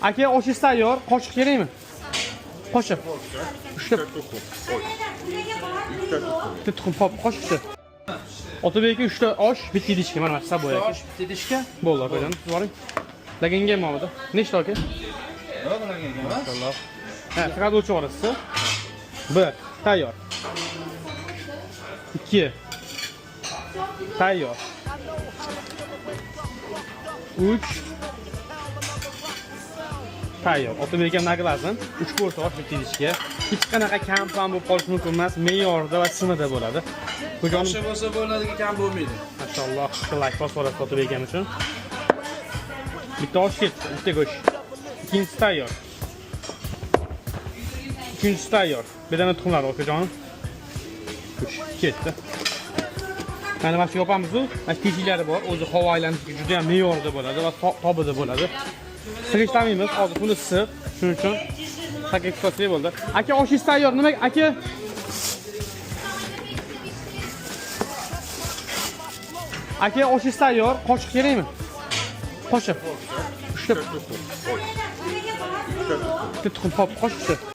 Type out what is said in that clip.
Aka, oshingiz tayyor. Qoshiq kerakmi? Qoshiq. Ikkita tuxum. Oy. Ikkita tuxum. Bitta tuxum pop qoshiqchi. Otabek aka 3 ta osh, bitta idishka. Mana hisob bo'lar aka. Bitta idishka. Bo'ldi akajon. Boring. Laganga ham oldi. Nechta aka? Yo'q, laganga emas. Maşallah. Ha, faqat o'lchab olasiz. 1 tayyor. 2 tayyor. 3 tayyor. Otabek ham naqilazin. 3 ko'rsa osh bitta idishga. Hech qanaqa kam bo'lib qolishi mumkin emas. Me'yorda va simida bo'ladi. Xo'janim Yaxshi bo'lsa bo'ladiki, kam bo'lmaydi. maşallah, like bosib olasiz Otabek ham uchun. Bitta osh ketdi, bitta go'sht. Ikkinchisi tayyor. Uchinchisi tayyor. Bedana tuxumlar okajonim. Ketdi. Mana mana shu yopamiz-ku, mana teshiklari bor. O'zi havo aylanishiga juda ham me'yorda bo'ladi va tobida bo'ladi. Sig'ishtirmaymiz, hozir buni issiq. Shuning uchun paket qilsak bo'ldi. Aka, oshingiz tayyor. Nima aka? Aka, oshingiz tayyor. Qoshiq kerakmi? Qoshiq. Ikkita tuxum. Oy. Ikkita tuxum. Bitta tuxum pop qoshiqchi.